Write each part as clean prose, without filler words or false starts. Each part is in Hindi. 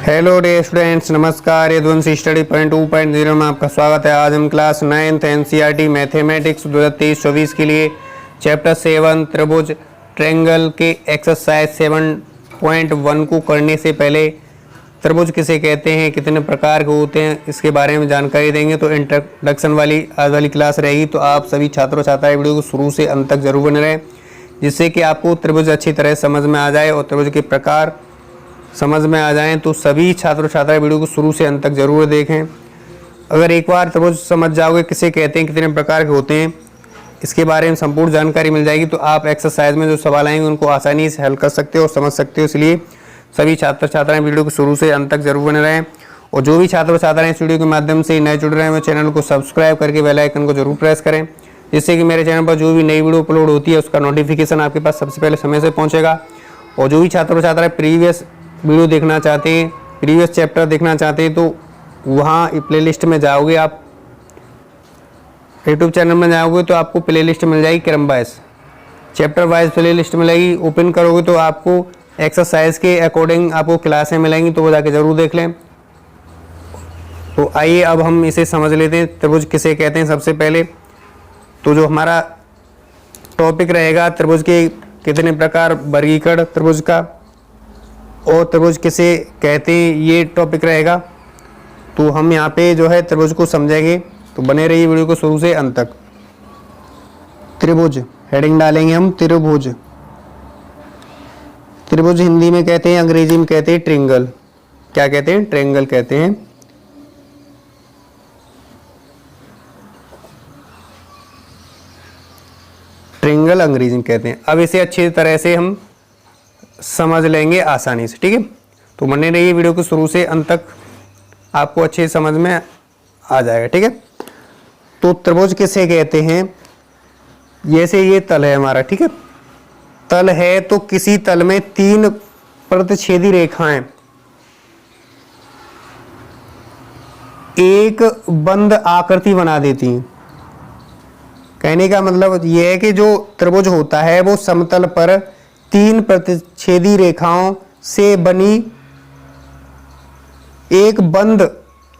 हेलो डियर स्टूडेंट्स, नमस्कार। यदुवंशी स्टडी पॉइंट 2.0 में आपका स्वागत है। आज हम क्लास 9th एनसीईआरटी मैथमेटिक्स 2023-24 के लिए चैप्टर 7 त्रिभुज ट्रायंगल के एक्सरसाइज 7.1 को करने से पहले त्रिभुज किसे कहते हैं, कितने प्रकार के होते हैं, इसके बारे में जानकारी देंगे। तो इंट्रोडक्शन वाली आज वाली क्लास रहेगी, तो आप सभी छात्रों छात्राएं वीडियो को शुरू से अंत तक जरूर बने रहें, जिससे कि आपको त्रिभुज अच्छी तरह समझ में आ जाए और त्रिभुज के प्रकार समझ में आ जाएं। तो सभी छात्र छात्राएं वीडियो को शुरू से अंत तक जरूर देखें। अगर एक बार त्रिभुज समझ जाओगे किसे कहते हैं, कितने प्रकार के होते हैं, इसके बारे में संपूर्ण जानकारी मिल जाएगी, तो आप एक्सरसाइज में जो सवाल आएंगे उनको आसानी से हल कर सकते हो और समझ सकते हो। इसलिए सभी छात्र छात्राएं वीडियो को शुरू से अंत तक जरूर बने रहें। और जो भी छात्र छात्राएं इस वीडियो के माध्यम से नए जुड़ रहे हैं, वो चैनल को सब्सक्राइब करके बेल आइकन को जरूर प्रेस करें, जिससे कि मेरे चैनल पर जो भी नई वीडियो अपलोड होती है उसका नोटिफिकेशन आपके पास सबसे पहले समय से पहुँचेगा। और जो भी छात्र छात्राएं प्रीवियस वीडियो देखना चाहते हैं, प्रीवियस चैप्टर देखना चाहते हैं, तो वहाँ प्लेलिस्ट में जाओगे, आप यूट्यूब चैनल में जाओगे तो आपको प्लेलिस्ट मिल जाएगी, क्रम वाइज चैप्टर वाइज प्लेलिस्ट मिलेगी। ओपन करोगे तो आपको एक्सरसाइज के अकॉर्डिंग आपको क्लासें मिलेंगी, तो वो जाके ज़रूर देख लें। तो आइए अब हम इसे समझ लेते हैं, त्रिभुज किसे कहते हैं। सबसे पहले तो जो हमारा टॉपिक रहेगा, त्रिभुज के कितने प्रकार, वर्गीकरण त्रिभुज का और त्रिभुज किसे कहते हैं, ये टॉपिक रहेगा। तो हम यहाँ पे जो है त्रिभुज को समझेंगे, तो बने रहिए वीडियो को शुरू से अंत तक। त्रिभुज हेडिंग डालेंगे हम, त्रिभुज। त्रिभुज हिंदी में कहते हैं, अंग्रेजी में कहते हैं ट्रायंगल। क्या कहते हैं? ट्रायंगल कहते हैं। ट्रायंगल अंग्रेजी में कहते हैं। अब इसे अच्छी तरह से हम समझ लेंगे आसानी से, ठीक है। तो बने रहिए वीडियो को शुरू से अंत तक, आपको अच्छे समझ में आ जाएगा, ठीक है। तो त्रिभुज किसे कहते हैं? जैसे ये तल है हमारा, ठीक है, तल है, तो किसी तल में तीन प्रतिच्छेदी रेखाएं एक बंद आकृति बना देती हैं। कहने का मतलब यह है कि जो त्रिभुज होता है वो समतल पर तीन प्रतिच्छेदी रेखाओं से बनी एक बंद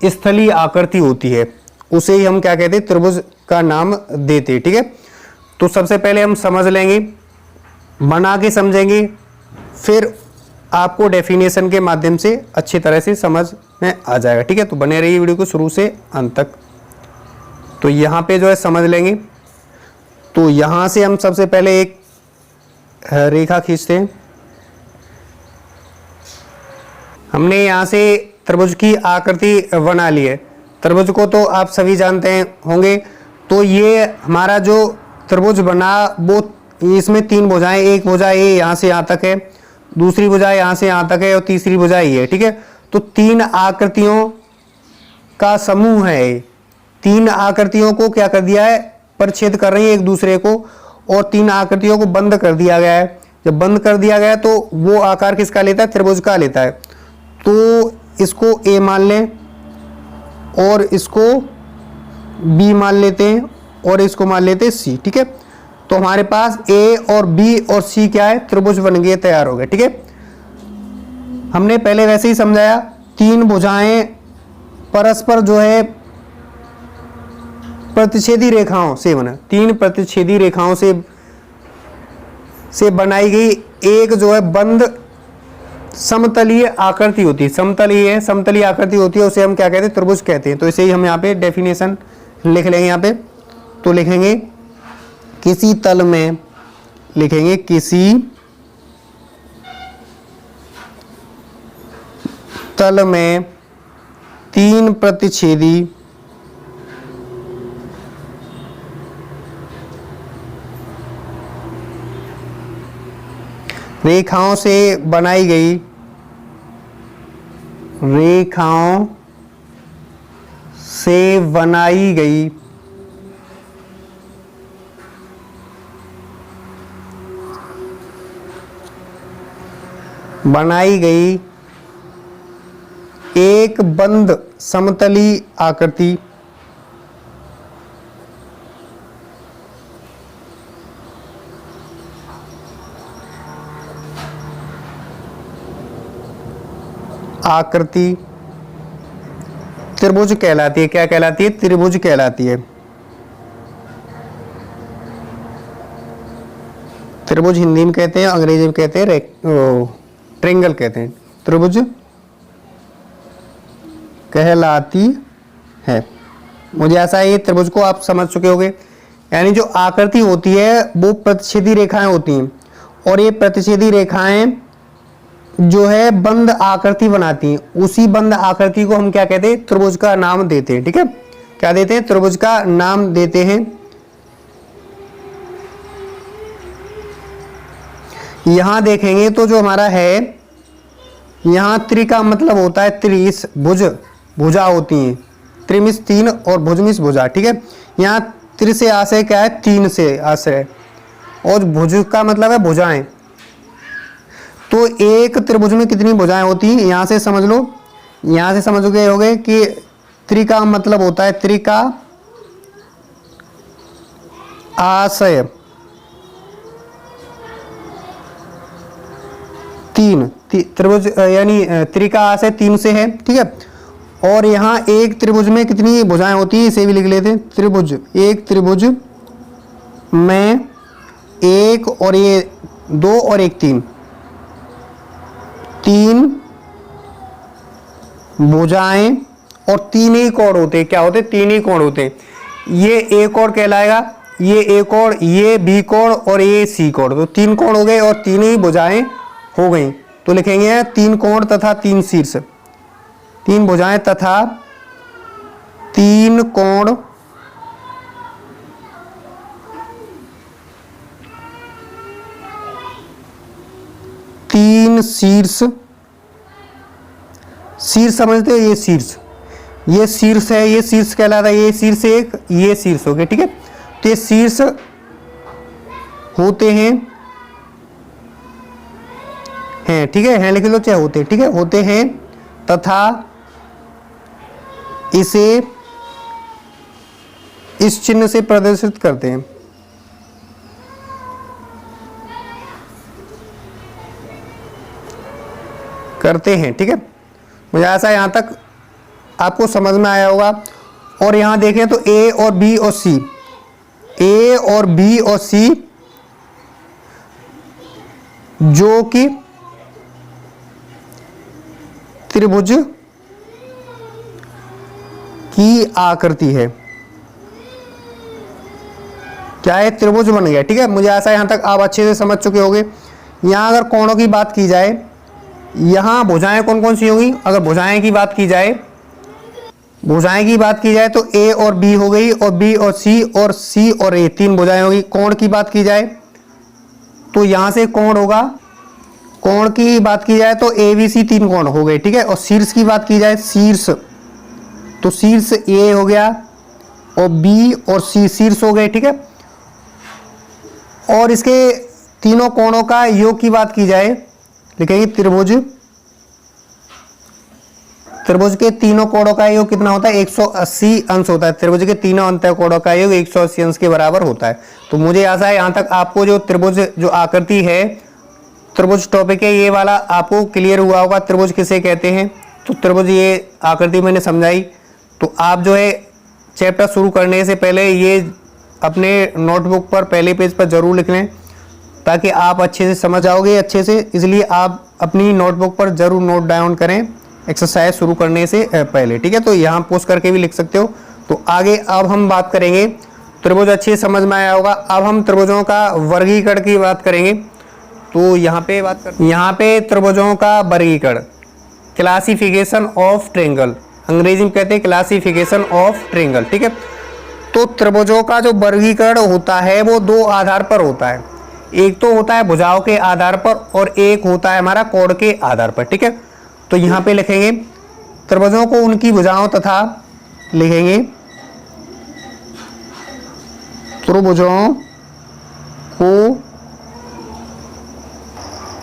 स्थलीय आकृति होती है, उसे ही हम क्या कहते हैं, त्रिभुज का नाम देते हैं, ठीक है। तो सबसे पहले हम समझ लेंगे, बना के समझेंगे, फिर आपको डेफिनेशन के माध्यम से अच्छी तरह से समझ में आ जाएगा, ठीक है। तो बने रहिए वीडियो को शुरू से अंत तक। तो यहाँ पे जो है समझ लेंगे। तो यहाँ से हम सबसे पहले एक रेखा खींचते हैं। हमने यहाँ से त्रिभुज की आकृति बना ली है। त्रिभुज को तो आप सभी जानते हैं होंगे। तो ये हमारा जो त्रिभुज बना, वो इसमें तीन भुजाएं, एक भुजा ये यहाँ से यहाँ तक है, दूसरी भुजा यहाँ से यहाँ तक है और तीसरी भुजा ये है, ठीक है। तो तीन आकृतियों का समूह है। तीन आकृतियों को क्या कर दिया है, परिच्छेद कर रही है एक दूसरे को, और तीन आकृतियों को बंद कर दिया गया है। जब बंद कर दिया गया है तो वो आकार किसका लेता है, त्रिभुज का लेता है। तो इसको ए मान लें और इसको बी मान लेते हैं और इसको मान लेते हैं सी, ठीक है। तो हमारे पास ए और बी और सी क्या है, त्रिभुज बन गए, तैयार हो गए, ठीक है। हमने पहले वैसे ही समझाया, तीन भुजाएं परस्पर जो है प्रतिच्छेदी रेखाओं से बना, तीन प्रतिच्छेदी रेखाओं से बनाई गई एक जो है बंद समतलीय आकृति होती है। समतलीय आकृति होती है, उसे हम क्या कहते हैं, त्रिभुज कहते हैं। तो इसे ही हम यहाँ पे डेफिनेशन लिख लेंगे। यहाँ पे तो लिखेंगे किसी तल में, लिखेंगे किसी तल में तीन प्रतिच्छेदी रेखाओं से बनाई गई, रेखाओं से बनाई गई एक बंद समतली आकृति आकृति त्रिभुज कहलाती है। क्या कहलाती है? त्रिभुज कहलाती है। त्रिभुज हिंदी में कहते हैं, अंग्रेजी में कहते हैं ट्रेंगल कहते हैं। त्रिभुज कहलाती है। मुझे ऐसा ये त्रिभुज को आप समझ चुके होंगे। यानी जो आकृति होती है वो प्रतिच्छेदी रेखाएं होती हैं और ये प्रतिच्छेदी रेखाएं जो है बंद आकृति बनाती हैं। उसी बंद आकृति को हम क्या कहते हैं? त्रिभुज का नाम देते हैं। ठीक है, क्या देते हैं? त्रिभुज का नाम देते हैं। यहां देखेंगे तो जो हमारा है, यहां त्रि का मतलब होता है त्रिस, भुज, भुजा होती हैं। त्रिमिस तीन और भुजमिस भुजा। ठीक है, यहाँ त्रि से आशय क्या है? तीन से आशय, और भुज का मतलब है भुजाएं। तो एक त्रिभुज में कितनी भुजाएं होती हैं? यहां से समझ लो, यहां से समझ गए होगे कि त्रि का मतलब होता है त्रि का आशय तीन, त्रिभुज यानी त्रि का आशय तीन से है। ठीक है, और यहाँ एक त्रिभुज में कितनी भुजाएं होती है? इसे भी लिख लेते हैं। त्रिभुज, एक त्रिभुज में एक और ये दो और एक तीन, तीन भुजाएं और तीन ही कोण होते हैं। क्या होते हैं? तीन ही कोण होते हैं। ये ए कोण कहलाएगा, ये ए कोण, ये बी कोण और ये सी कोण। तो तीन कोण हो गए और तीन ही भुजाएं हो गई। तो लिखेंगे तीन कोण तथा तीन शीर्ष, तीन भुजाएं तथा तीन कोण तीन शीर्ष। शीर्ष समझते हो? ये शीर्ष, ये शीर्ष है, ये शीर्ष कहलाता है। ये शीर्ष एक, ये शीर्ष हो गए। ठीक है, तो ये शीर्ष होते हैं, ठीक है लिख लो चाहे होते। ठीक है, होते हैं तथा इसे इस चिन्ह से प्रदर्शित करते हैं। ठीक है, मुझे ऐसा यहां तक आपको समझ में आया होगा। और यहां देखें तो ए और बी और सी, ए और बी और सी जो कि त्रिभुज की आकृति है। क्या है? त्रिभुज बन गया। ठीक है, मुझे ऐसा यहां तक आप अच्छे से समझ चुके होंगे। यहां अगर कोणों की बात की जाए, यहां भुजाएं कौन कौन सी होंगी? अगर भुजाएं की बात की जाए, भुजाएं की बात की जाए तो ए और बी हो गई, और बी और सी और ए, तीन भुजाएं होगी। कोण की बात की जाए तो यहां से कोण होगा। कोण की बात की जाए तो ए बी सी तीन कोण हो गए। ठीक है, और शीर्ष की बात की जाए, शीर्ष, तो शीर्ष ए हो गया और बी और सी शीर्ष हो गए। ठीक है, और इसके तीनों कोणों का योग की बात की जाए, लिखेंगे त्रिभुज, त्रिभुज के तीनों कोणों का योग कितना होता है? 180 अंश होता है। त्रिभुज के तीनों अंतर कोणों का योग 180 अंश के बराबर होता है। तो मुझे आशा है यहां तक आपको जो त्रिभुज जो आकृति है, त्रिभुज टॉपिक है ये वाला आपको क्लियर हुआ होगा। त्रिभुज किसे कहते हैं? तो त्रिभुज ये आकृति मैंने समझाई। तो आप जो है चैप्टर शुरू करने से पहले ये अपने नोटबुक पर पहले पेज पर जरूर लिख लें, ताकि आप अच्छे से समझ आओगे अच्छे से। इसलिए आप अपनी नोटबुक पर जरूर नोट डाउन करें एक्सरसाइज शुरू करने से पहले। ठीक है, तो यहाँ पोस्ट करके भी लिख सकते हो। तो आगे अब हम बात करेंगे, त्रिभुज अच्छे से समझ में आया होगा। अब हम त्रिभुजों का वर्गीकरण की बात करेंगे। तो यहाँ पे त्रिभुजों का वर्गीकरण, क्लासिफिकेशन ऑफ ट्रायंगल, अंग्रेजी में कहते हैं क्लासिफिकेशन ऑफ ट्रायंगल। ठीक है, तो त्रिभुजों का जो वर्गीकरण होता है वो दो आधार पर होता है। एक तो होता है भुजाओं के आधार पर और एक होता है हमारा कोण के आधार पर। ठीक है, तो यहाँ पे लिखेंगे त्रिभुजों को उनकी भुजाओं तथा लिखेंगे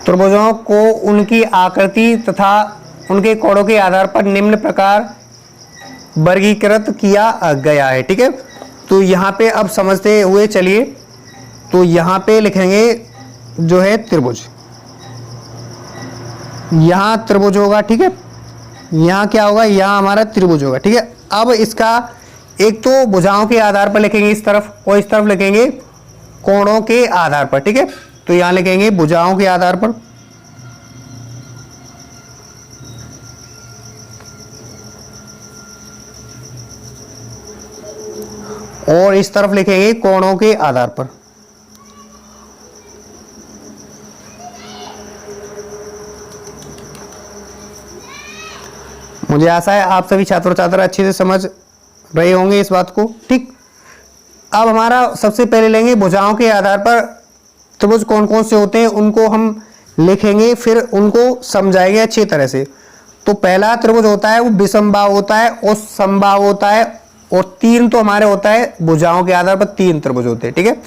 त्रिभुजों को उनकी आकृति तथा उनके कोणों के आधार पर निम्न प्रकार वर्गीकृत किया गया है। ठीक है, तो यहाँ पे अब समझते हुए चलिए। तो यहाँ पे लिखेंगे जो है त्रिभुज, यहाँ त्रिभुज होगा। ठीक है, यहाँ क्या होगा, यहाँ हमारा त्रिभुज होगा। ठीक है, अब इसका एक तो भुजाओं के आधार पर लिखेंगे इस तरफ, और इस तरफ लिखेंगे कोणों के आधार पर। ठीक है, तो यहाँ लिखेंगे भुजाओं के आधार पर, और इस तरफ लिखेंगे कोणों के आधार पर। मुझे आशा है आप सभी छात्र छात्रा अच्छे से समझ रहे होंगे इस बात को। ठीक, अब हमारा सबसे पहले लेंगे भुजाओं के आधार पर त्रिभुज कौन कौन से होते हैं उनको हम लिखेंगे, फिर उनको समझाएंगे अच्छी तरह से। तो पहला त्रिभुज होता है वो विषमबाहु होता है और समबाहु होता है, और तीन तो हमारे होता है भुजाओं के आधार पर तीन त्रिभुज होते हैं। ठीक है,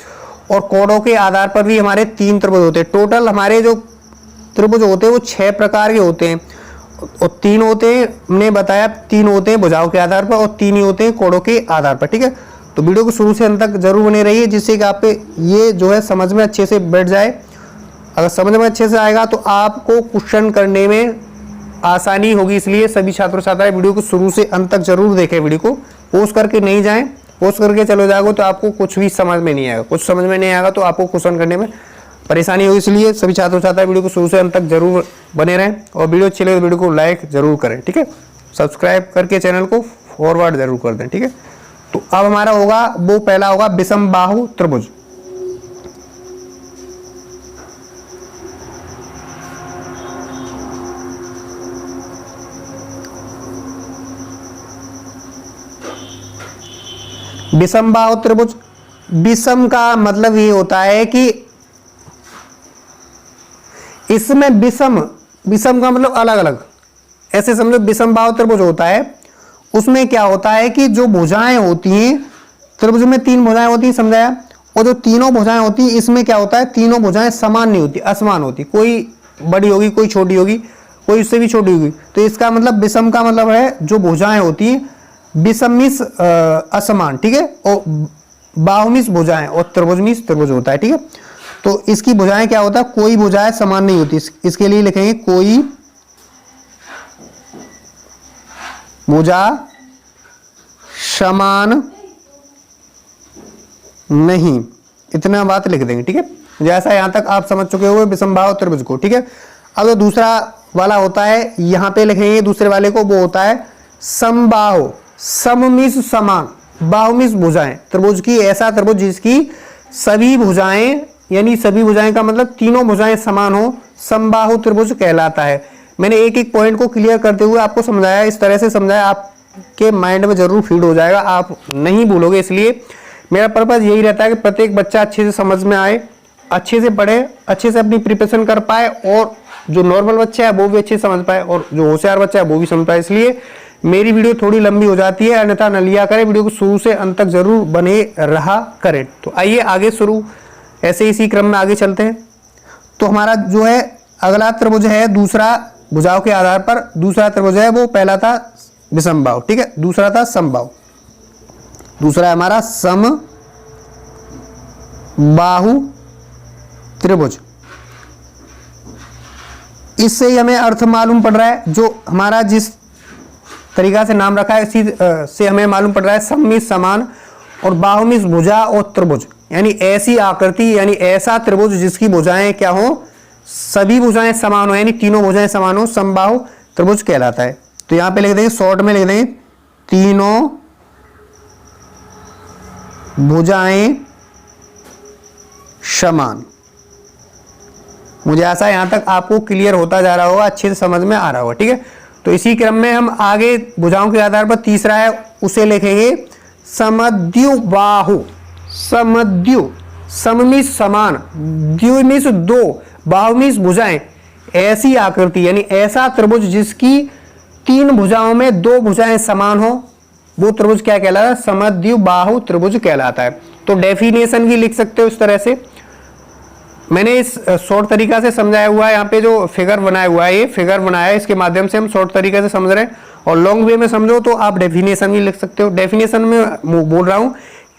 और कोणों के आधार पर भी हमारे तीन त्रिभुज होते हैं। टोटल हमारे जो त्रिभुज होते हैं वो 6 प्रकार के होते हैं, और तीन होते हैं, हमने बताया तीन होते हैं भुजाओं के आधार पर और तीन ही होते हैं कोणों के आधार पर। ठीक है, तो वीडियो को शुरू से अंत तक जरूर बने रहिए, जिससे कि आप ये जो है समझ में अच्छे से बैठ जाए। अगर समझ में अच्छे से आएगा तो आपको क्वेश्चन करने में आसानी होगी, इसलिए सभी छात्र छात्राएं वीडियो को शुरू से अंत तक जरूर देखें। वीडियो को पोस्ट करके नहीं जाएं, पोस्ट करके चलो जाओगे तो आपको कुछ भी समझ में नहीं आएगा, कुछ समझ में नहीं आएगा तो आपको क्वेश्चन करने में परेशानी होगी। इसलिए सभी छात्र छात्राएं वीडियो को शुरू से अंत तक जरूर बने रहें, और वीडियो अच्छी लगे तो वीडियो को लाइक जरूर करें। ठीक है, सब्सक्राइब करके चैनल को फॉरवर्ड जरूर कर दें। ठीक है, तो अब हमारा होगा वो पहला होगा विषमबाहु त्रिभुज। विषमबाहु त्रिभुज, विषम का मतलब ये होता है कि इसमें विषम, विषम का मतलब अलग अलग, ऐसे समझो विषमबाहु त्रिभुज होता है, उसमें क्या होता है कि जो भुजाएं होती हैं, त्रिभुज में 3 भुजाएं होती हैं, समझाया, और जो तीनों भुजाएं होती हैं इसमें क्या होता है, तीनों भुजाएं समान नहीं होती, असमान होती, कोई बड़ी होगी कोई छोटी होगी, कोई उससे भी छोटी होगी। तो इसका मतलब विषम का मतलब है जो भुजाएं होती हैं विषम मीन्स असमान। ठीक है, और बाहु मीन्स भुजाएं, और त्रिभुज मीन्स त्रिभुज होता है। ठीक है, तो इसकी भुजाएं क्या होता है, कोई भुजाएं समान नहीं होती, इसके लिए लिखेंगे कोई भुजा समान नहीं, इतना बात लिख देंगे। ठीक है, जैसा यहां तक आप समझ चुके हो विषमबाहु त्रिभुज को। ठीक है, अब दूसरा वाला होता है, यहां पे लिखेंगे दूसरे वाले को, वो होता है समबाहु। सम मीन्स समान, बाहु मीन्स भुजाएं, त्रिभुज की ऐसा त्रिभुज जिसकी सभी भुजाएं, यानी सभी भुजाएं का मतलब तीनों भुजाएं समान हो, समबाहु त्रिभुज कहलाता है। मैंने एक एक पॉइंट को क्लियर करते हुए आपको समझाया, इस तरह से समझाया, आपके माइंड में जरूर फीड हो जाएगा, आप नहीं भूलोगे। इसलिए मेरा पर्पज यही रहता है कि प्रत्येक बच्चा अच्छे से समझ में आए, अच्छे से पढ़े, अच्छे से अपनी प्रिपरेशन कर पाए, और जो नॉर्मल बच्चा है वो भी अच्छे से समझ पाए, और जो होशियार बच्चा है वो भी समझ पाए। इसलिए मेरी वीडियो थोड़ी लंबी हो जाती है, अन्यथा न लिया करें, वीडियो को शुरू से अंत तक जरूर बने रहा करें। तो आइए आगे शुरू, ऐसे इसी क्रम में आगे चलते हैं। तो हमारा जो है अगला त्रिभुज है दूसरा, भुजाओं के आधार पर दूसरा त्रिभुज है, वो पहला था विषमबाहु। ठीक है, दूसरा था समबाहु, दूसरा है हमारा समबाहु त्रिभुज। इससे ही हमें अर्थ मालूम पड़ रहा है, जो हमारा जिस तरीका से नाम रखा है इसी से हमें मालूम पड़ रहा है, सम मीन्स समान और बाहु मीन्स भुजा और त्रिभुज, यानी ऐसी आकृति, यानी ऐसा त्रिभुज जिसकी भुजाएं क्या हो, सभी भुजाएं समान हो, यानी तीनों भुजाएं समान हो, समबाहु त्रिभुज कहलाता है। तो यहां पे लिख देंगे, शॉर्ट में लिख देंगे तीनों भुजाएं समान। मुझे आशा है यहां तक आपको क्लियर होता जा रहा होगा, अच्छे से समझ में आ रहा होगा। ठीक है, तो इसी क्रम में हम आगे भुजाओं के आधार पर तीसरा है, उसे लिखेंगे समद्विबाहु। समद्वि, सम मीन्स समान, द्वि मीन्स दो, बाहु मीन्स भुजाएं, ऐसी आकृति यानी ऐसा त्रिभुज जिसकी 3 भुजाओं में 2 भुजाएं समान हो, वो त्रिभुज क्या कहलाता है, समद्विबाहु त्रिभुज कहलाता है। तो डेफिनेशन भी लिख सकते हो इस तरह से, मैंने इस शॉर्ट तरीका से समझाया हुआ है, यहाँ पे जो फिगर बनाया हुआ है, ये फिगर बनाया है, इसके माध्यम से हम शॉर्ट तरीके से समझ रहे हैं, और लॉन्ग वे में समझो तो आप डेफिनेशन भी लिख सकते हो। डेफिनेशन में बोल रहा हूं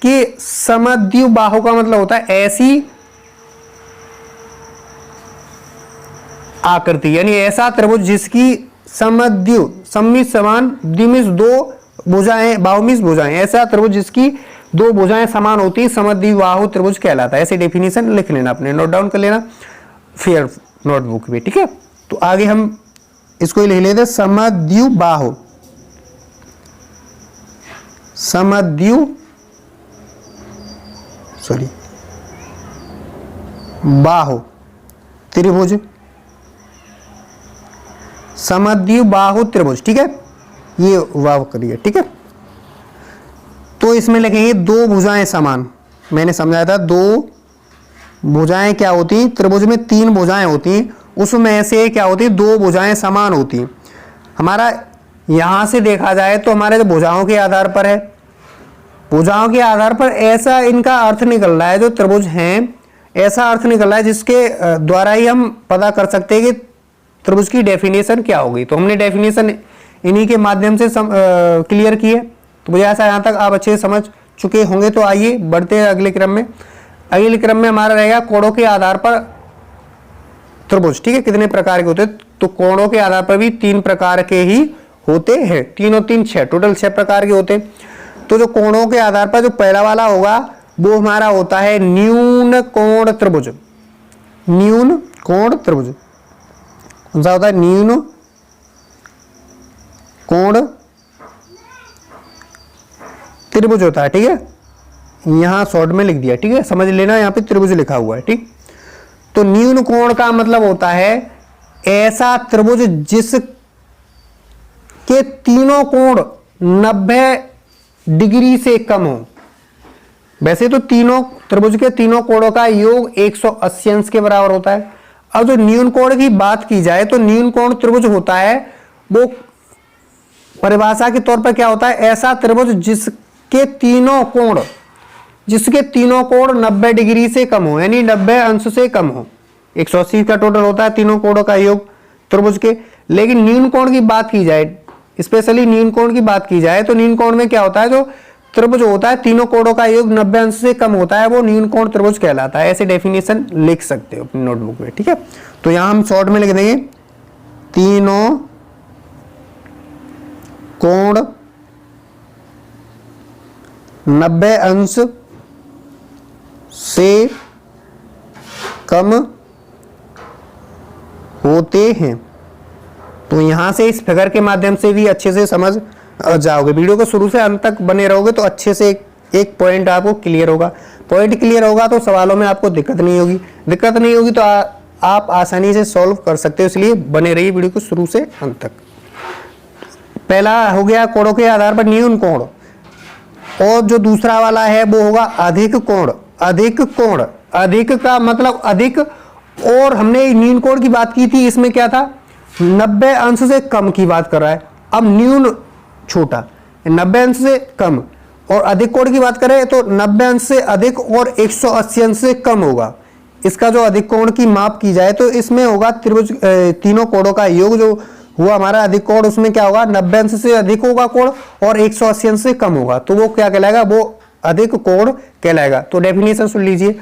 कि समद्विबाहु का मतलब होता है ऐसी आकृति, यानी ऐसा त्रिभुज जिसकी समद्यु, सम्मित समान, द्विमिष दो भुजाएं, बाहुमिष भुजाएं, ऐसा त्रिभुज जिसकी दो भुजाएं समान होती है समद्विबाहु त्रिभुज कहलाता है। ऐसे डेफिनेशन लिख लेना, अपने नोट डाउन कर लेना फिर नोटबुक में, ठीक है। तो आगे हम इसको ही लिख लेते समद्विबाहु, बाहु त्रिभुज, समद्विबाहु त्रिभुज, ठीक है। ये वाव करिए, ठीक है। तो इसमें लिखेंगे दो भुजाएं समान, मैंने समझाया था दो भुजाएं क्या होती, त्रिभुज में तीन भुजाएं होती, उसमें से क्या होती, दो भुजाएं समान होती। हमारा यहां से देखा जाए तो हमारे जो भुजाओं के आधार पर है, भुजाओं के आधार पर ऐसा इनका अर्थ निकल रहा है, जो त्रिभुज हैं ऐसा अर्थ निकल रहा है जिसके द्वारा ही हम पता कर सकते हैं कि त्रिभुज की डेफिनेशन क्या होगी। तो हमने डेफिनेशन इन्हीं के माध्यम से क्लियर की है। तो मुझे ऐसा यहाँ तक आप अच्छे से समझ चुके होंगे। तो आइए बढ़ते हैं अगले क्रम में। अगले क्रम में हमारा रहेगा कोणों के आधार पर त्रिभुज, ठीक है। कितने प्रकार के होते हैं, तो कोणों के आधार पर भी तीन प्रकार के ही होते हैं, तीन और तीन छह, टोटल 6 प्रकार के होते हैं। तो जो कोणों के आधार पर जो पहला वाला होगा वो हमारा होता है न्यून कोण त्रिभुज। न्यून कोण त्रिभुज कौन सा होता है, न्यून कोण त्रिभुज होता है, ठीक है। यहां शॉर्ट में लिख दिया, ठीक है, समझ लेना, यहाँ पे त्रिभुज लिखा हुआ है, ठीक। तो न्यून कोण का मतलब होता है ऐसा त्रिभुज जिसके तीनों कोण 90 डिग्री से कम हो। वैसे तो तीनों त्रिभुज के तीनों कोणों का योग 180 अंश के बराबर होता है। अब जो न्यून कोण की बात की जाए तो न्यून कोण त्रिभुज होता है वो परिभाषा के तौर पर क्या होता है, ऐसा त्रिभुज जिसके तीनों कोण 90 डिग्री से कम हो, यानी 90 अंश से कम हो। 180 का टोटल होता है तीनों कोणों का योग त्रिभुज के। लेकिन न्यून कोण की बात की जाए, स्पेशली न्यून कोण की बात की जाए तो न्यून कोण में क्या होता है, जो त्रिभुज होता है तीनों कोणों का योग 90 अंश से कम होता है, वो न्यून कोण त्रिभुज कहलाता है। ऐसे डेफिनेशन लिख सकते हो अपनी नोटबुक में, ठीक है। तो यहां हम शॉर्ट में लिख देंगे तीनों कोण 90 अंश से कम होते हैं। तो यहां से इस फिगर के माध्यम से भी अच्छे से समझ जाओगे। वीडियो को शुरू से अंत तक बने रहोगे तो अच्छे से एक पॉइंट आपको क्लियर होगा। पॉइंट क्लियर होगा तो सवालों में आपको दिक्कत नहीं होगी तो आप आसानी से सॉल्व कर सकते हो। इसलिए बने रहिए वीडियो को शुरू से अंत तक। पहला हो गया कोणों के आधार पर न्यून कोण, और जो दूसरा वाला है वो होगा अधिक कोण। अधिक का मतलब अधिक, और हमने न्यून कोण की बात की थी, इसमें क्या था 90 अंश से कम की बात कर रहा है। अब न्यून छोटा 90 अंश से कम, और अधिक कोण की बात करें तो 90 अंश से अधिक और 180 अंश से कम होगा। इसका जो अधिक कोण की माप की जाए तो इसमें होगा त्रिभुज तीनों कोणों का योग जो हुआ हमारा अधिक कोण, उसमें क्या होगा 90 अंश से अधिक होगा कोण और 180 अंश से कम होगा, तो वो क्या कहलाएगा, वो अधिक कोण कहलाएगा। तो डेफिनेशन सुन लीजिए,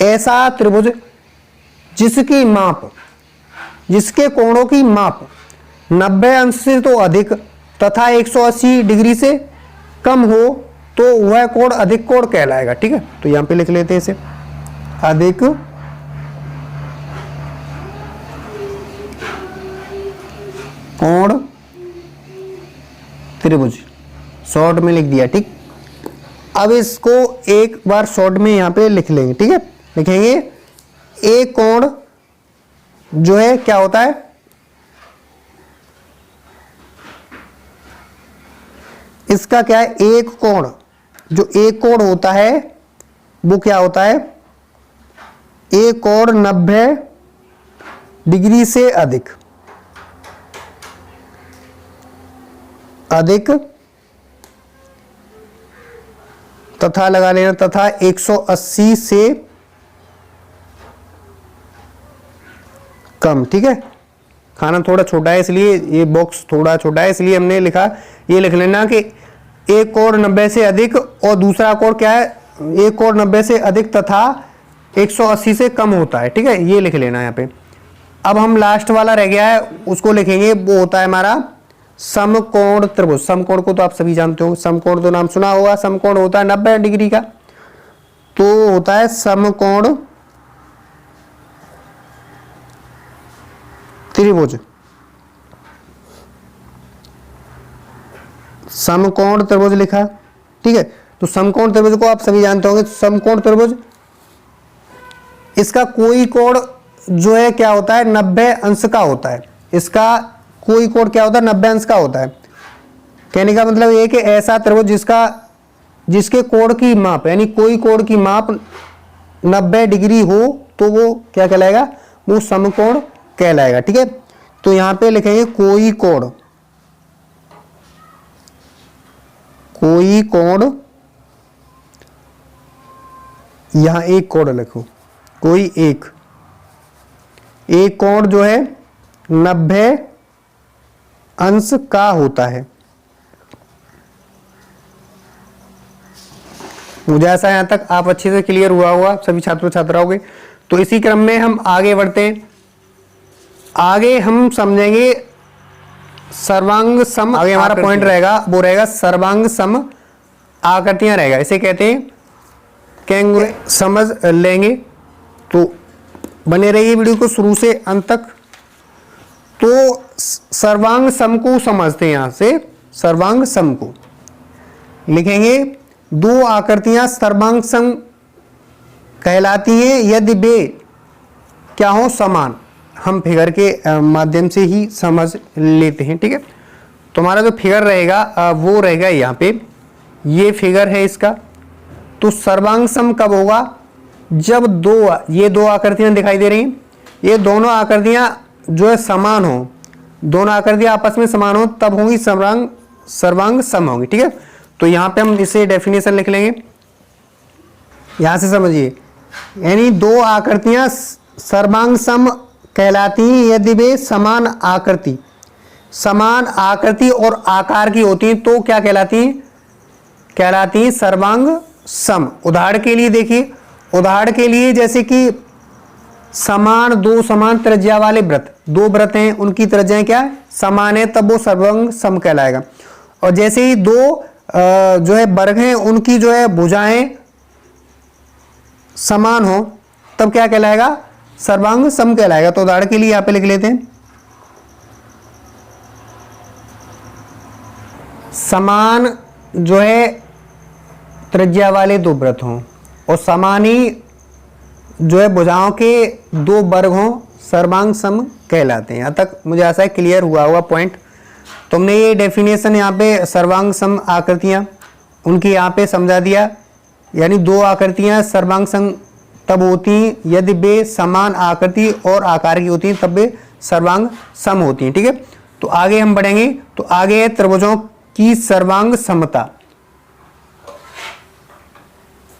ऐसा त्रिभुज जिसके कोणों की माप 90 अंश से तो अधिक तथा 180 डिग्री से कम हो तो वह कोण अधिक कोण कहलाएगा, ठीक है। तो यहां पे लिख लेते हैं इसे, अधिक कोण त्रिभुज, शॉर्ट में लिख दिया, ठीक। अब इसको एक बार शॉर्ट में यहां पे लिख लेंगे, ठीक है। लिखेंगे एक कोण जो है क्या होता है, इसका क्या है, एक कोण, जो एक कोण होता है वो क्या होता है, एक कोण 90 डिग्री से अधिक तथा लगा लेना तथा 180 से कम, ठीक है। खाना थोड़ा छोटा है इसलिए, ये बॉक्स थोड़ा छोटा है इसलिए हमने लिखा, ये लिख लेना कि एक कोण 90 से अधिक और दूसरा कोण क्या है, एक कोण 90 से अधिक तथा 180 से कम होता है, ठीक है। ये लिख लेना यहाँ पे। अब हम लास्ट वाला रह गया है, उसको लिखेंगे, वो होता है हमारा समकोण त्रिभुज। समकोण को तो आप सभी जानते हो, समकोण तो नाम सुना होगा। समकोण होता है 90 डिग्री का, तो होता है समकोण त्रिभुज। समकोण त्रिभुज लिखा, ठीक है। तो समकोण त्रिभुज को आप सभी जानते होंगे। समकोण त्रिभुज, इसका कोई कोण जो है क्या होता है, 90 अंश का होता है। इसका कोई कोण क्या होता है, 90 अंश का होता है। कहने का मतलब ये कि ऐसा त्रिभुज जिसके कोण की माप, यानी कोई कोण की माप 90 डिग्री हो, तो वो क्या कहलाएगा, वो समकोण कहलाएगा, ठीक है। तो यहां पे लिखेंगे कोई कोण, कोई कोण, यहां एक कोण लिखो, कोई एक कोण जो है 90 अंश का होता है। मुझे ऐसा यहां तक आप अच्छे से क्लियर हुआ होगा सभी छात्रों छात्राओं के। तो इसी क्रम में हम आगे बढ़ते हैं। आगे हम समझेंगे सर्वांग सम। आगे हमारा पॉइंट रहेगा, वो रहेगा सर्वांग सम आकृतियां रहेगा, इसे कहते हैं कैंगुरे। समझ लेंगे तो बने रहिए वीडियो को शुरू से अंत तक। तो सर्वांग सम को समझते हैं। यहां से सर्वांग सम को लिखेंगे, दो आकृतियां सर्वांग सम कहलाती हैं यदि वे क्या हो, समान। हम फिगर के माध्यम से ही समझ लेते हैं, ठीक है। तो हमारा जो फिगर रहेगा वो रहेगा यहाँ पे, ये फिगर है इसका। तो सर्वांग सम कब होगा, जब ये दो आकृतियां दिखाई दे रही हैं, ये दोनों आकृतियां जो है समान हो, दोनों आकृतियां आपस में समान हो, तब होंगी सर्वांग सम होंगी, ठीक है। तो यहां पे हम इसे डेफिनेशन लिख लेंगे, यहां से समझिए। यानी दो आकृतियां सर्वांग सम कहलाती हैं यदि वे समान आकृति और आकार की होती हैं, तो क्या कहलाती हैं सर्वांग सम। उदाहरण के लिए देखिए, उदाहरण के लिए जैसे कि दो समान त्रिज्या वाले वृत्त, दो वृत्त हैं, उनकी त्रिज्याएं क्या है, समान है, तब वो सर्वांग सम कहलाएगा। और जैसे ही दो जो है वर्ग हैं, उनकी जो है भुजाएं समान हो, तब क्या कहलाएगा, सर्वांग सम कहलाएगा। तो उदाहरण के लिए यहां पे लिख लेते हैं, समान जो है त्रिज्या वाले दो वृत्त हों और समान ही जो है भुजाओं के दो वर्ग हों, सर्वांग सम कहलाते हैं। यहां तक मुझे ऐसा है क्लियर हुआ पॉइंट। तुमने ये डेफिनेशन यहाँ पे सर्वांग सम आकृतियां उनकी यहाँ पे समझा दिया। यानी दो आकृतियां सर्वांग सम तब होती हैं यदि वे समान आकृति और आकार की होती हैं, तब वे सर्वांग सम होती हैं, ठीक है। तो आगे हम बढ़ेंगे। तो आगे है त्रिभुजों की सर्वांग समता।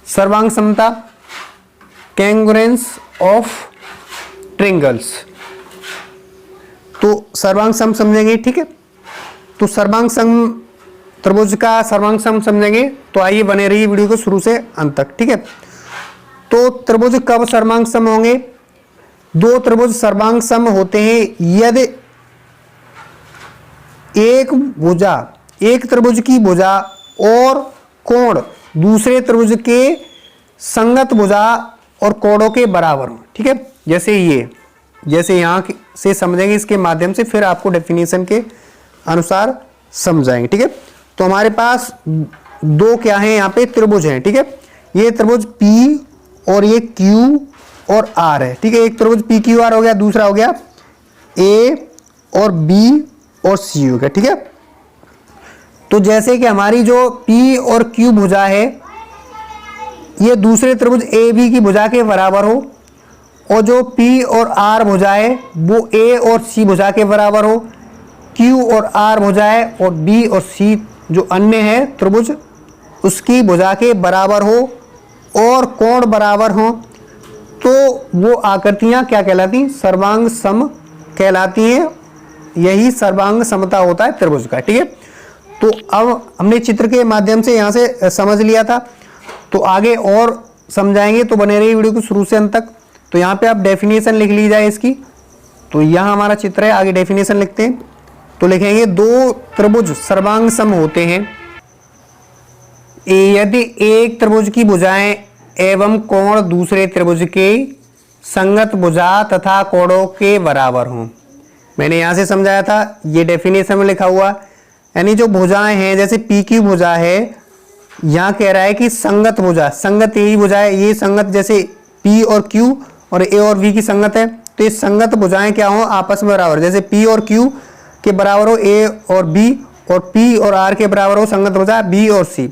सर्वांग समता, कैंगुरेंस ऑफ ट्रिंगल्स। तो सर्वांग सम समझेंगे, ठीक है। तो सर्वांग सम त्रिभुज का सर्वांग सम समझेंगे। तो आइए बने रहिए वीडियो को शुरू से अंत तक, ठीक है। तो त्रिभुज कब सर्वांग सम होंगे, दो त्रिभुज सर्वांग सम होते हैं यदि एक त्रिभुज की भुजा और कोण दूसरे त्रिभुज के संगत भुजा और कोणों के बराबर हो, ठीक है। जैसे यहां से समझेंगे, इसके माध्यम से फिर आपको डेफिनेशन के अनुसार समझाएंगे, ठीक है। तो हमारे पास दो क्या है, यहाँ पे त्रिभुज हैं, ठीक है। ये त्रिभुज P और ये Q और R है, ठीक है। एक त्रिभुज PQR हो गया, दूसरा हो गया A और B और C हो गया, ठीक है। तो जैसे कि हमारी जो P और Q भुजा है, ये दूसरे त्रिभुज AB की भुजा के बराबर हो, और जो P और R भुजा है वो A और C भुजा के बराबर हो, Q और R भुजा है और B और C जो अन्य है त्रिभुज उसकी भुजा के बराबर हो और कोण बराबर हो, तो वो आकृतियां क्या कहलाती हैं, सर्वांग सम कहलाती हैं। यही सर्वांग समता होता है त्रिभुज का, ठीक है। तो अब हमने चित्र के माध्यम से यहां से समझ लिया था, तो आगे और समझाएंगे। तो बने रहिए वीडियो को शुरू से अंत तक। तो यहाँ पे आप डेफिनेशन लिख ली जाए इसकी, तो यहाँ हमारा चित्र है, आगे डेफिनेशन लिखते हैं। तो लिखेंगे दो त्रिभुज सर्वांग सम होते हैं यदि एक त्रिभुज की भुजाएं एवं कोण दूसरे त्रिभुज के संगत भुजा तथा कोणों के बराबर हों। मैंने यहाँ से समझाया था, ये डेफिनेशन में लिखा हुआ, यानी जो भुजाएं हैं, जैसे पी की भुजा है, यहाँ कह रहा है कि संगत भुजा, संगत यही भुजा है, ये संगत जैसे पी और क्यू और ए और वी की संगत है, तो ये संगत भुजाएं क्या हो, आपस में बराबर, जैसे पी और क्यू के बराबर हो ए और बी, और पी और आर के बराबर हो संगत भुजा बी और सी,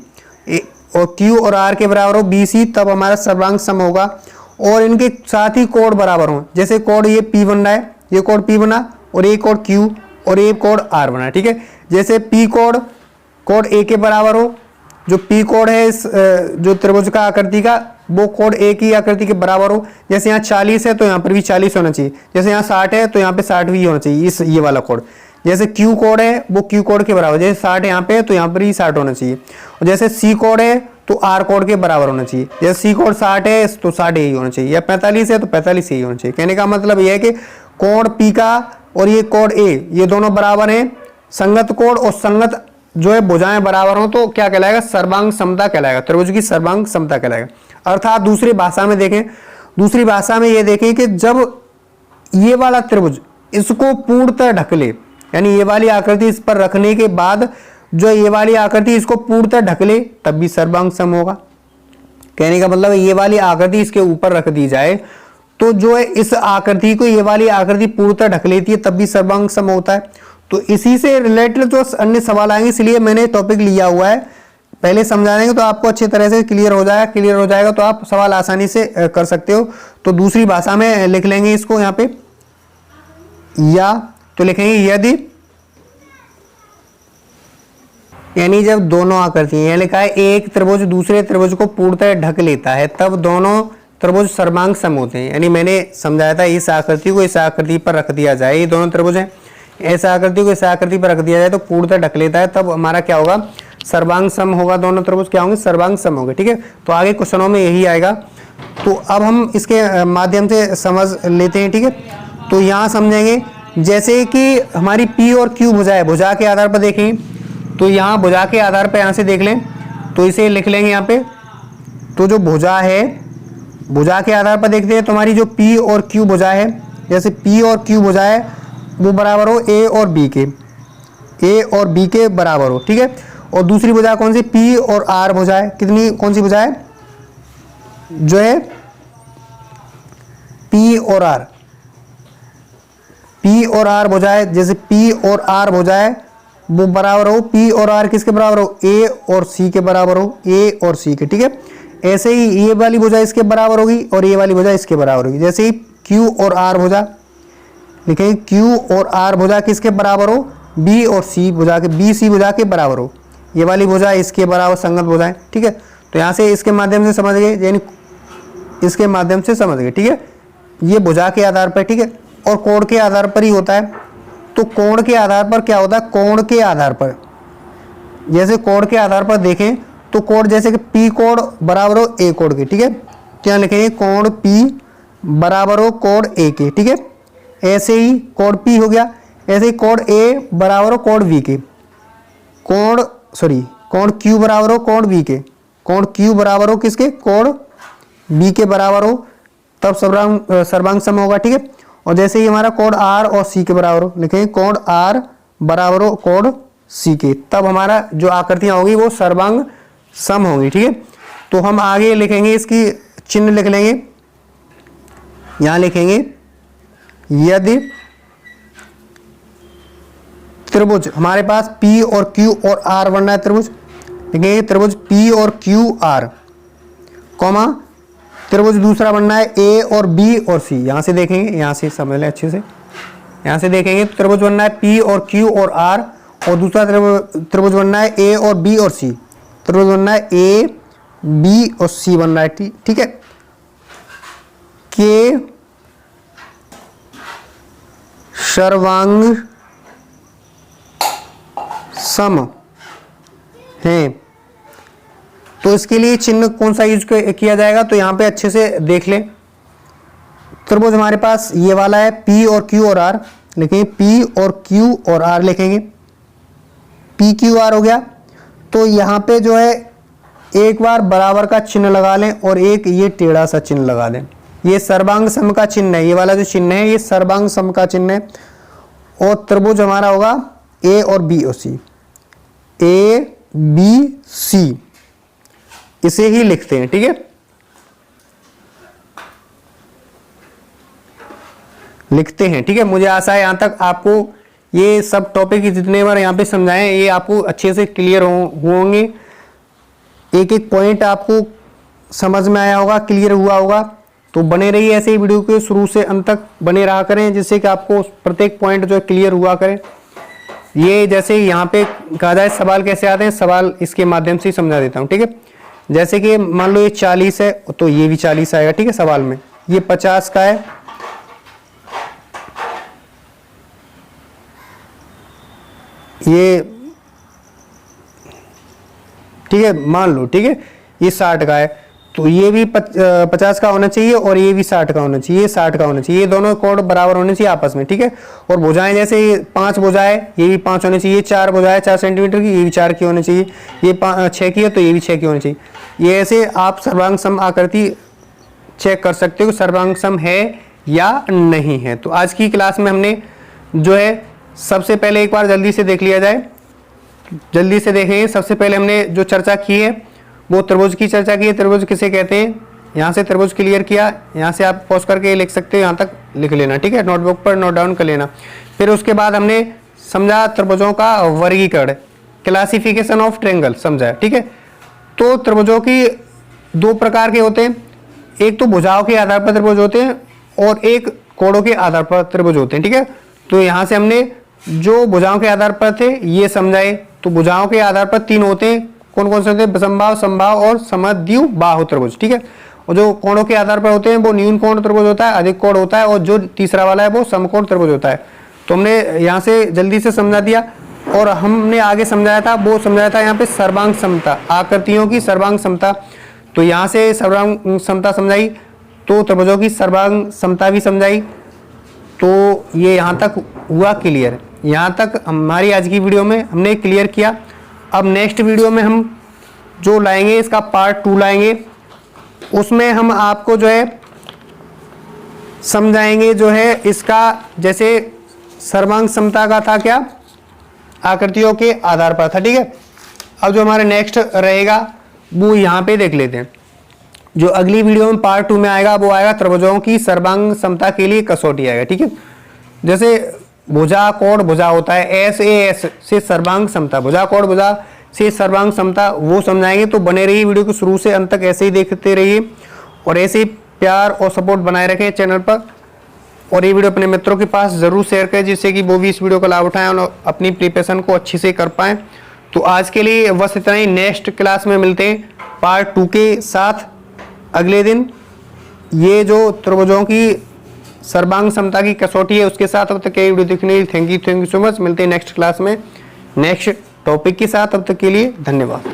और क्यू और आर के बराबर हो बी सी, तब हमारा सर्वांग सम होगा। और इनके साथ ही कोण बराबर हो, जैसे कोण ये पी बन रहा है, ये कोण पी बना, और एक कोण क्यू और एक कोण आर बना, ठीक है। जैसे पी कोण ए के बराबर हो, जो पी कोण है इस जो त्रिभुज का आकृति का, वो कोण ए की आकृति के बराबर हो। जैसे यहाँ 40 है तो यहाँ पर भी 40 होना चाहिए, जैसे यहाँ 60 है तो यहाँ पे 60 भी होना चाहिए, इस ये वाला कोण। जैसे क्यू कोण है वो क्यू कोण के बराबर, जैसे 60 यहाँ पे है तो यहाँ पर ही 60 होना चाहिए। और जैसे सी कोण है तो आर कोण के बराबर होना चाहिए, जैसे सी कोण 60 है तो 60 यही होना चाहिए, या 45 है तो 45 यही होना चाहिए। कहने का मतलब यह है कि कोण पी का और ये कोण ए, ये दोनों बराबर हैं, संगत कोण और संगत जो है भुजाएं बराबर हो, तो क्या कहलाएगा, सर्वांग समता कहलाएगा, त्रिभुज की सर्वांग समता कहलाएगा। अर्थात दूसरी भाषा में देखें, दूसरी भाषा में ये देखें कि जब ये वाला त्रिभुज इसको पूर्णतः ढक ले, यानी ये वाली आकृति इस पर रखने के बाद जो ये वाली आकृति इसको पूर्णतः ढक ले, तब भी सर्वांग सम होगा। कहने का मतलब ये वाली आकृति इसके ऊपर रख दी जाए तो जो है इस आकृति को ये वाली आकृति पूर्णतः ढक लेती है, तब भी सर्वांग सम होता है। तो इसी से रिलेटेड जो अन्य सवाल आएंगे, इसलिए मैंने टॉपिक लिया हुआ है, पहले समझा देंगे तो आपको अच्छी तरह से क्लियर हो जाएगा तो आप सवाल आसानी से कर सकते हो। तो दूसरी भाषा में लिख लेंगे इसको यहाँ पे, या तो लिखेंगे यदि, यानी जब दोनों आकृतियां लिखा है एक त्रिभुज दूसरे त्रिभुज को पूर्णतः ढक लेता है, तब दोनों त्रिभुज सर्वांग सम होते हैं। यानी मैंने समझाया था, इस आकृति को इस आकृति पर रख दिया जाए, ये दोनों त्रिभुज हैं, ऐसा आकृति को इस आकृति पर रख दिया जाए तो पूर्णतः ढक लेता है, तब हमारा क्या होगा, सर्वांग सम होगा, दोनों त्रिभुज क्या होंगे, सर्वांग सम होंगे, ठीक है। तो आगे क्वेश्चनों में यही आएगा। तो अब हम इसके माध्यम से समझ लेते हैं, ठीक है। तो यहाँ समझेंगे, जैसे कि हमारी पी और क्यू भुजा है, भुजा के आधार पर देखें, तो यहाँ भुजा के आधार पर यहाँ से देख लें, तो इसे लिख लेंगे यहाँ पे। तो जो भुजा है, भुजा के आधार पर देखते हैं, तो हमारी जो पी और क्यू भुजा है, जैसे पी और क्यू भुजा है वो बराबर हो ए और बी के, ए और बी के बराबर हो, ठीक है। और दूसरी भुजा कौन सी, पी और आर भुजा है, कितनी, कौन सी भुजा है, जो है पी और आर, पी और आर भुजा है, जैसे पी और आर भुजा है वो बराबर हो, पी और आर किसके बराबर हो, ए और सी के बराबर हो, ए और सी के, ठीक है। ऐसे ही ये वाली भुजा इसके बराबर होगी और ये वाली भुजा इसके बराबर होगी। जैसे ही क्यू और आर भुजा लिखेंगे, क्यू और आर भुजा किसके बराबर हो, बी और सी भुजा के, बी सी भुजा के बराबर हो, ये वाली भुजा इसके बराबर संगत भुजा है, ठीक है। तो यहाँ से इसके माध्यम से समझ गए, यानी इसके माध्यम से समझ गए, ठीक है। ये भुजा के आधार पर, ठीक है, और कोण के आधार पर ही होता है। तो कोण के आधार पर क्या होता है, कोण के आधार पर, जैसे कोण के आधार पर देखें तो कोण, जैसे कि पी कोण बराबर हो ए कोण के, ठीक है, क्या लिखेंगे, कोण पी बराबर हो कोण ए के, ठीक है। ऐसे ही कोण पी हो गया, ऐसे ही कोण ए बराबर हो कोण वी के, कोण क्यू बराबर हो कोण वी के, कोण क्यू बराबर हो किसके, कोण बी के बराबर हो, तब सर्वांग सम होगा, ठीक है। और जैसे ही हमारा कोण आर और सी के बराबर हो, लिखेंगे कोण आर बराबर हो कोण सी के, तब हमारा जो आकृतियां होगी वो सर्वांग सम होगी, ठीक है। तो हम आगे लिखेंगे, इसकी चिन्ह लिख लेंगे, यहां लिखेंगे यदि त्रिभुज, हमारे पास P और Q और R बनना है त्रिभुज, लिखेंगे त्रिभुज P और Q R, कॉमा त्रिभुज दूसरा बनना है A और B और C। यहां से देखेंगे, यहां से समझ लें अच्छे से, यहां से देखेंगे त्रिभुज बनना है P और Q और R, और दूसरा त्रिभुज बनना है A और B और C, त्रिभुज बनना है A B और C बनना है, ठीक है, के सर्वांग सम है। तो इसके लिए चिन्ह कौन सा यूज किया जाएगा, तो यहां पे अच्छे से देख लें, त्रिभुज हमारे पास ये वाला है, P और Q और R लिखेंगे, P और Q और R लिखेंगे, PQR हो गया। तो यहाँ पे जो है एक बार बराबर का चिन्ह लगा लें और एक ये टेढ़ा सा चिन्ह लगा दें। ये सर्वांग सम का चिन्ह है, ये वाला जो चिन्ह है ये सर्वांग सम का चिन्ह है। और त्रिभुज हमारा होगा A और B और C, ABC, इसे ही लिखते हैं, ठीक है, लिखते हैं, ठीक है। मुझे आशा है यहां तक आपको ये सब टॉपिक जितने बार यहाँ पे समझाएं ये आपको अच्छे से क्लियर होंगे, एक एक पॉइंट आपको समझ में आया होगा, क्लियर हुआ होगा। तो बने रहिए ऐसे ही वीडियो के शुरू से अंत तक बने रहा करें, जिससे कि आपको प्रत्येक पॉइंट जो है क्लियर हुआ करे। ये जैसे यहाँ पे कहा जाए सवाल कैसे आते हैं, सवाल इसके माध्यम से ही समझा देता हूँ, ठीक है। जैसे कि मान लो ये 40 है तो ये भी 40 आएगा, ठीक है। सवाल में ये 50 का है, ये ठीक है, मान लो, ठीक है, ये 60 का है तो ये भी 50 का होना चाहिए और ये भी 60 का होना चाहिए, ये 60 का होना चाहिए, ये दोनों कोण बराबर होने चाहिए आपस में, ठीक है। और भुजाएं जैसे ये 5 भुजाएं, ये भी 5 होने चाहिए, 4 भुजाएं 4 सेंटीमीटर की, ये भी 4 की होनी चाहिए, ये 6 की है तो ये भी 6 की होनी चाहिए। ये ऐसे आप सर्वांग सम आकृति चेक कर सकते हो सर्वांग सम है या नहीं है। तो आज की क्लास में हमने जो है सबसे पहले एक बार जल्दी से देख लिया जाए, जल्दी से देखेंगे। सबसे पहले हमने जो चर्चा की है वो त्रिभुज की चर्चा की है। त्रिभुज किसे कहते हैं, यहाँ से त्रिभुज क्लियर किया, यहाँ से आप पॉज करके लिख सकते हो, यहाँ तक लिख लेना, ठीक है, नोटबुक पर नोट डाउन कर लेना। फिर उसके बाद हमने समझा त्रिभुजों का वर्गीकरण, क्लासिफिकेशन ऑफ ट्रायंगल समझा, ठीक है। तो त्रिभुजों की 2 प्रकार के होते हैं, एक तो भुजाओं के आधार पर त्रिभुज होते हैं और एक कोणों के आधार पर त्रिभुज होते हैं, ठीक है। तो यहाँ से हमने जो भुजाओं के आधार पर थे ये समझाए। तो भुजाओं के आधार पर 3 होते हैं, कौन कौन से होते हैं, समबाहु, समबाहु और समद्विबाहु त्रिभुज, ठीक है। और जो कोणों के आधार पर होते हैं वो न्यून कोण त्रिभुज होता है, अधिक कोण होता है, और जो तीसरा वाला है वो समकोण त्रिभुज होता है। तो हमने यहाँ से जल्दी से समझा दिया। और हमने आगे समझाया था, वो समझाया था यहाँ पे सर्वांग समता, आकृतियों की सर्वांग समता। तो यहाँ से सर्वांग समता समझाई, तो त्रिभुजों की सर्वांग समता भी समझाई। तो ये यहाँ तक हुआ क्लियर। यहाँ तक हमारी आज की वीडियो में हमने क्लियर किया। अब नेक्स्ट वीडियो में हम जो लाएंगे इसका पार्ट 2 लाएंगे, उसमें हम आपको जो है समझाएंगे जो है इसका, जैसे सर्वांग समता का था क्या, आकृतियों के आधार पर था, ठीक है। अब जो हमारे नेक्स्ट रहेगा वो यहाँ पे देख लेते हैं। जो अगली वीडियो में पार्ट 2 में आएगा वो आएगा त्रिभुजों की सर्वांग समता के लिए कसौटी आएगा, ठीक है। जैसे भुजा कोण भुजा होता है, एस से सर्वांग समता, भुजा कोण भुजा से सर्वांग समता, वो समझाएंगे। तो बने रहिए वीडियो को शुरू से अंत तक, ऐसे ही देखते रहिए और ऐसे ही प्यार और सपोर्ट बनाए रखें चैनल पर। और ये वीडियो अपने मित्रों के पास जरूर शेयर करें, जिससे कि वो भी इस वीडियो का लाभ उठाएं और अपनी प्रिपरेशन को अच्छी से कर पाएं। तो आज के लिए बस इतना ही, नेक्स्ट क्लास में मिलते हैं पार्ट 2 के साथ अगले दिन। ये जो त्रिभुजों की सर्वांग समता की कसौटी है उसके साथ। अब तक ये वीडियो देखने के लिए थैंक यू सो मच। मिलते हैं नेक्स्ट क्लास में नेक्स्ट टॉपिक के साथ। अब तक के लिए धन्यवाद।